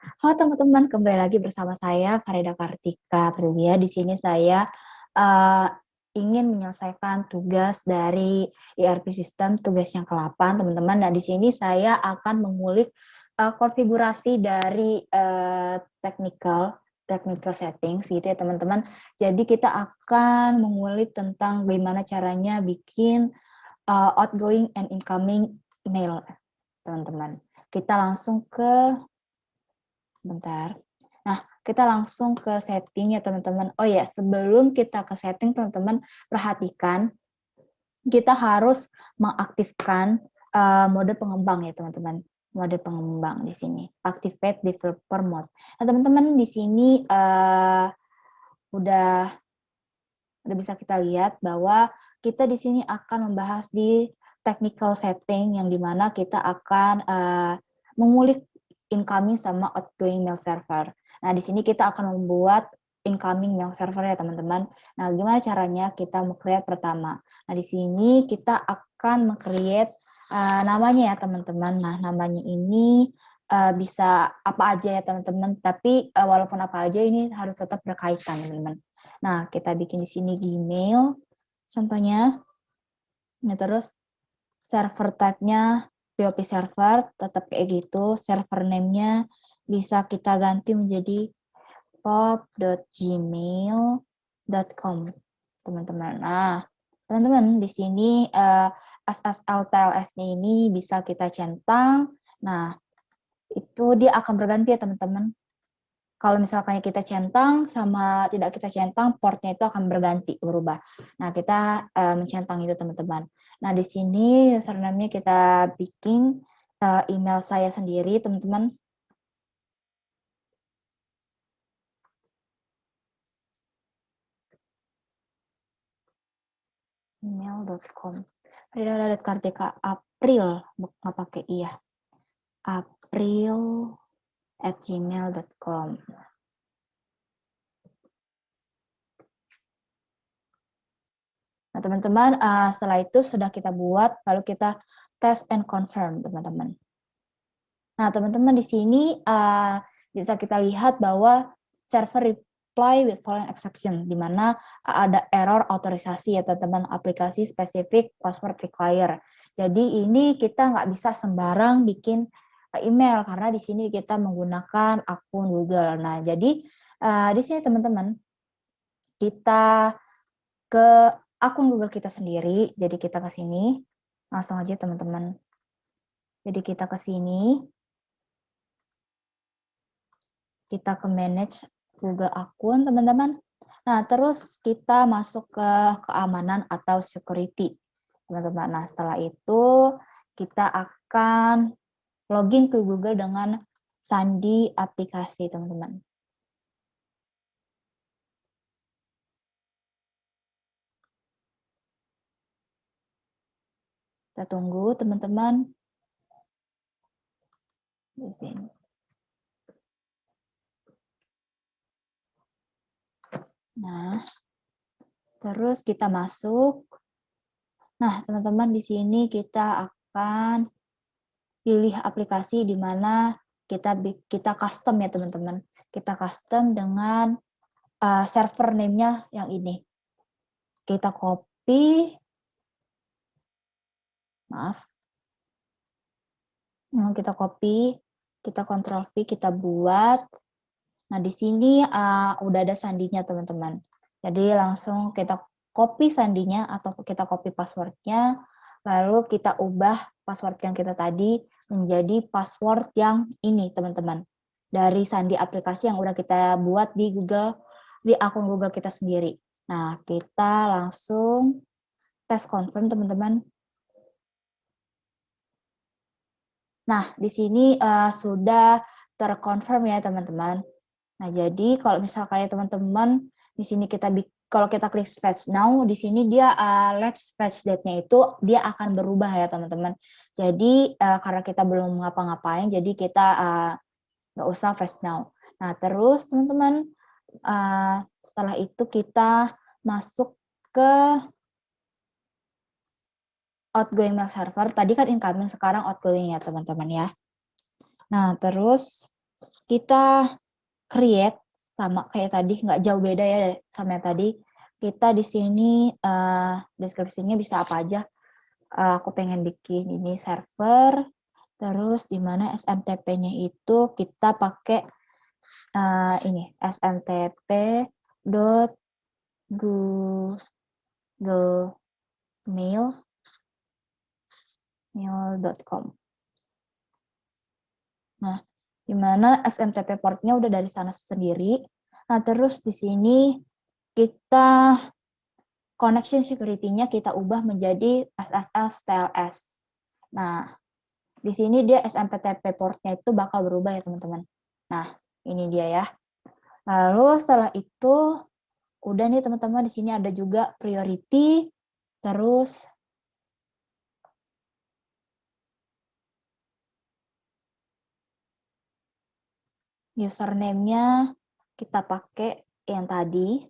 Halo teman-teman, kembali lagi bersama saya Farida Kartika Prilya. Di sini saya uh, ingin menyelesaikan tugas dari ERP System, tugas yang ke-8, teman-teman. Nah, di sini saya akan mengulik konfigurasi dari technical settings gitu ya, teman-teman. Jadi kita akan mengulik tentang bagaimana caranya bikin outgoing and incoming email, teman-teman. Kita langsung ke Bentar. Nah, kita langsung ke setting ya teman-teman. Oh ya, sebelum kita ke setting teman-teman, perhatikan kita harus mengaktifkan mode pengembang ya teman-teman. Mode pengembang di sini. Activate developer mode. Nah, teman-teman di sini udah bisa kita lihat bahwa kita di sini akan membahas di technical setting yang dimana kita akan mengulik incoming sama outgoing mail server. Nah, di sini kita akan membuat incoming mail server ya teman-teman. Nah, gimana caranya kita create pertama? Nah, di sini kita akan create namanya ya teman-teman. Nah, namanya ini bisa apa aja ya teman-teman, tapi walaupun apa aja ini harus tetap berkaitan teman-teman. Nah, kita bikin di sini Gmail, contohnya. Nah, terus server type-nya POP server, tetap kayak gitu. Server name-nya bisa kita ganti menjadi pop.gmail.com, teman-teman. Nah, teman-teman, di sini SSL TLS-nya ini bisa kita centang. Nah, itu dia akan berganti ya, teman-teman. Kalau misalkan kita centang sama tidak kita centang, portnya itu akan berubah. Nah, kita mencentang itu teman-teman. Nah, di sini username-nya kita bikin email saya sendiri, teman-teman. Email.com. Kartika April, nggak pakai iya. April@gmail.com. Nah, teman-teman, setelah itu sudah kita buat, lalu kita test and confirm, teman-teman. Nah, teman-teman di sini bisa kita lihat bahwa server reply with following exception, di mana ada error otorisasi ya teman-teman, aplikasi spesifik password require. Jadi ini kita nggak bisa sembarang bikin email karena di sini kita menggunakan akun Google. Nah, jadi di sini teman-teman kita ke akun Google kita sendiri. Jadi kita ke sini, langsung aja teman-teman. Jadi kita ke sini. Kita ke manage Google akun, teman-teman. Nah, terus kita masuk ke keamanan atau security, teman-teman. Nah, setelah itu kita akan login ke Google dengan sandi aplikasi, teman-teman. Kita tunggu, teman-teman. Di sini. Nah, terus kita masuk. Nah, teman-teman, di sini kita akan pilih aplikasi di mana kita custom ya, teman-teman. Kita custom dengan server name-nya yang ini. Kita copy. Maaf. Kita copy. Kita Ctrl V, kita buat. Nah, di sini udah ada sandinya, teman-teman. Jadi langsung kita copy sandinya atau kita copy passwordnya, lalu kita ubah password yang kita tadi menjadi password yang ini, teman-teman. Dari sandi aplikasi yang udah kita buat di Google, di akun Google kita sendiri. Nah, kita langsung tes confirm, teman-teman. Nah, di sini sudah terkonfirm ya, teman-teman. Nah, jadi kalau misalkan ya teman-teman, di sini kalau kita klik fetch now, di sini dia let's fetch date-nya itu dia akan berubah ya, teman-teman. Jadi karena kita belum ngapa-ngapain, jadi kita nggak usah fetch now. Nah, terus teman-teman, setelah itu kita masuk ke outgoing mail server. Tadi kan incoming, sekarang outgoing ya teman-teman ya. Nah, terus kita create sama kayak tadi, nggak jauh beda ya sama yang tadi. Kita di sini deskripsinya bisa apa aja. Aku pengen bikin ini server, terus di mana SMTP-nya itu kita pakai ini smtp.googlemail.com. Nah, di mana SMTP portnya udah dari sana sendiri. Nah, terus di sini kita connection security-nya kita ubah menjadi SSL TLS. Nah, di sini dia SMTP port-nya itu bakal berubah ya teman-teman. Nah, ini dia ya. Lalu setelah itu udah nih teman-teman, di sini ada juga priority, terus username-nya kita pakai yang tadi.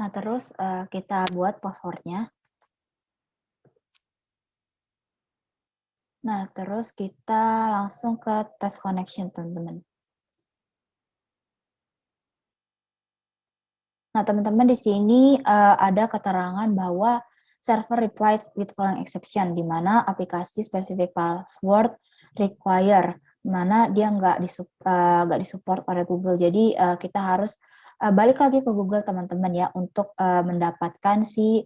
Nah, terus kita buat password-nya. Nah, terus kita langsung ke test connection, teman-teman. Nah, teman-teman di sini ada keterangan bahwa server replied with following exception, di mana aplikasi specific password require, di mana dia nggak disupport oleh Google. Jadi kita harus balik lagi ke Google teman-teman ya untuk mendapatkan si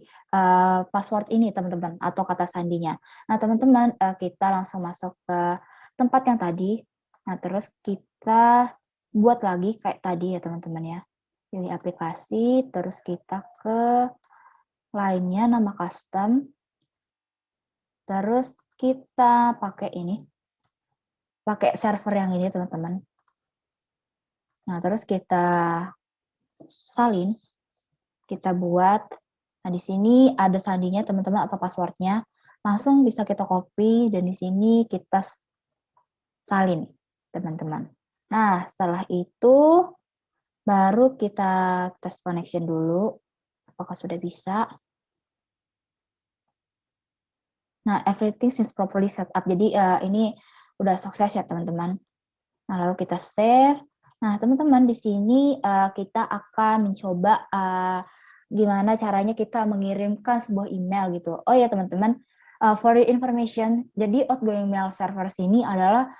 password ini teman-teman atau kata sandinya. Nah teman-teman kita langsung masuk ke tempat yang tadi. Nah terus kita buat lagi kayak tadi ya teman-teman ya. Pilih aplikasi, terus kita ke lainnya, nama custom, terus kita pakai ini, pakai server yang ini teman-teman. Nah terus kita salin, kita buat. Nah di sini ada sandinya teman-teman atau passwordnya, langsung bisa kita copy dan di sini kita salin teman-teman. Nah setelah itu baru kita tes connection dulu, apakah sudah bisa. Nah, everything seems properly set up. Jadi ini udah sukses ya teman-teman. Nah, lalu kita save. Nah, teman-teman di sini kita akan mencoba gimana caranya kita mengirimkan sebuah email gitu. Oh ya teman-teman, for your information, jadi outgoing mail server sini adalah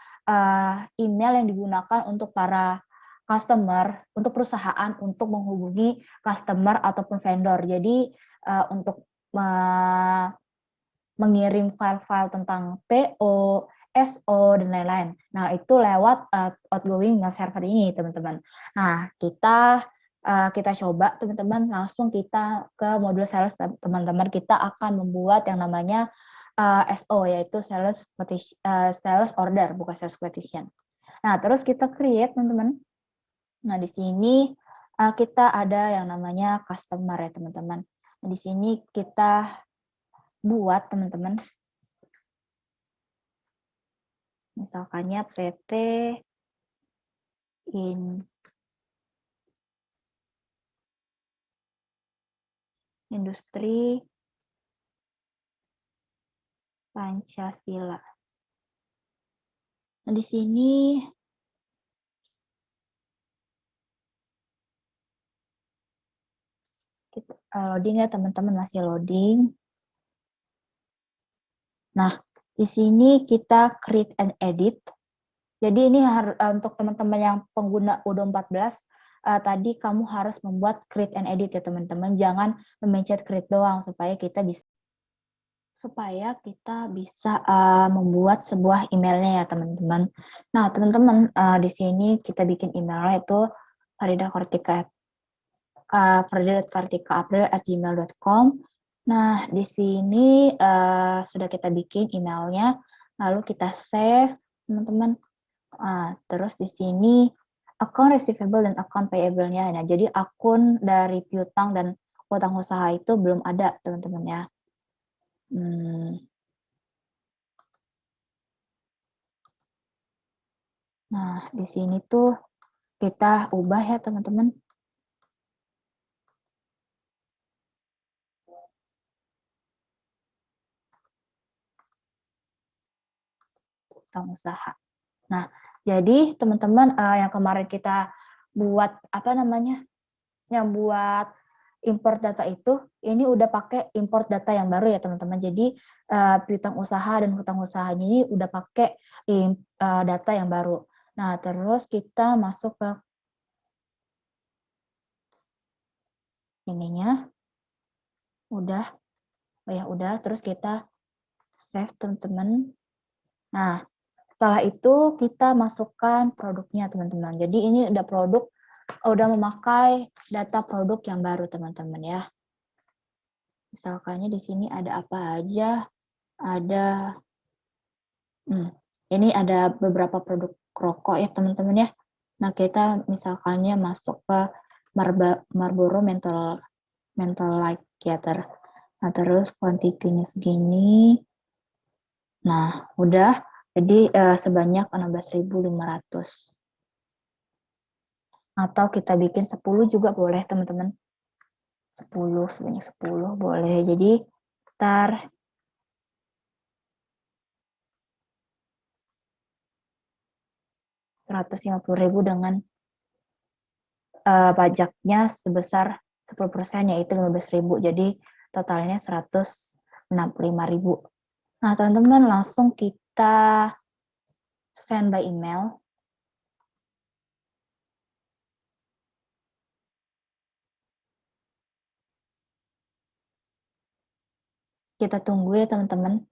email yang digunakan untuk para customer, untuk perusahaan untuk menghubungi customer ataupun vendor. Jadi untuk mengirim file-file tentang PO, SO, dan lain-lain. Nah, itu lewat outgoing mail server ini, teman-teman. Nah, kita coba, teman-teman, langsung kita ke modul sales, teman-teman. Kita akan membuat yang namanya SO, yaitu sales order, bukan sales quotation. Nah, terus kita create, teman-teman. Nah, di sini kita ada yang namanya customer ya, teman-teman. Nah, di sini kita buat teman-teman misalkannya PT Industri Pancasila. Nah, di sini kita loading ya teman-teman, masih loading. Nah, di sini kita create and edit. Jadi ini untuk teman-teman yang pengguna U14 tadi kamu harus membuat create and edit ya teman-teman. Jangan memencet create doang supaya kita bisa membuat sebuah emailnya ya teman-teman. Nah teman-teman di sini kita bikin emailnya itu farida.kartika@gmail.com. Nah di sini sudah kita bikin emailnya, lalu kita save teman-teman. Terus di sini account receivable dan account payable-nya. Nah jadi akun dari piutang dan utang usaha itu belum ada teman-teman ya. Nah, di sini tuh Kita ubah ya teman-teman. Utang usaha. Nah, jadi teman-teman yang kemarin kita buat apa namanya? Yang buat import data itu, ini udah pakai import data yang baru ya teman-teman. Jadi piutang usaha dan hutang usahanya ini udah pakai data yang baru. Nah, terus kita masuk ke ininya. Udah, oh ya udah, terus kita save teman-teman. Nah, setelah itu kita masukkan produknya teman-teman. Jadi ini udah memakai data produk yang baru teman-teman ya. Misalkannya di sini ada apa aja? Ada ini ada beberapa produk rokok ya teman-teman ya. Nah, kita misalkannya masuk ke Marlboro Menthol Light Theater. Nah, terus kuantitinya segini. Nah, udah. Jadi sebanyak 16.500. Atau kita bikin 10 juga boleh, teman-teman. 10, sebanyak 10 boleh. Jadi, ntar 150.000 dengan pajaknya sebesar 10%, yaitu 15.000. Jadi, totalnya 165.000. Nah, teman-teman langsung kita send by email. Kita tunggu ya, teman-teman.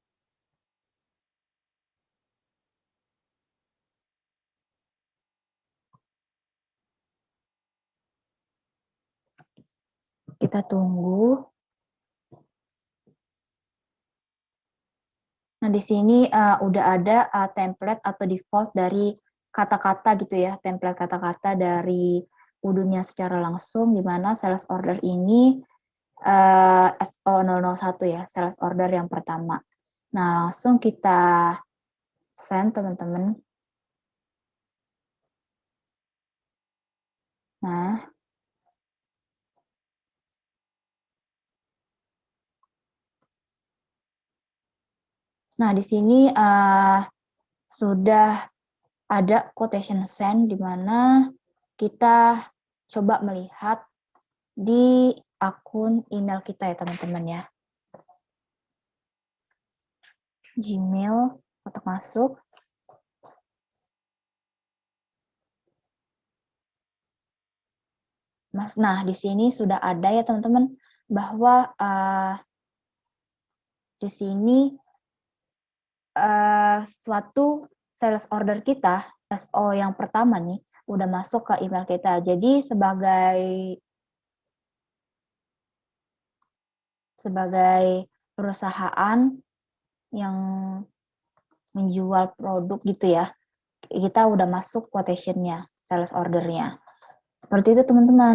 Kita tunggu. Nah, di sini udah ada template atau default dari kata-kata gitu ya, template kata-kata dari Udunya secara langsung, di mana sales order ini SO001 ya, sales order yang pertama. Nah, langsung kita send teman-teman. Nah, di sini sudah ada quotation send, di mana kita coba melihat di akun email kita ya teman-teman ya. Gmail, untuk masuk. Nah, di sini sudah ada ya teman-teman, bahwa di sini suatu sales order kita, SO yang pertama nih, udah masuk ke email kita. Jadi sebagai perusahaan yang menjual produk gitu ya, kita udah masuk quotation-nya, sales order-nya. Seperti itu teman-teman.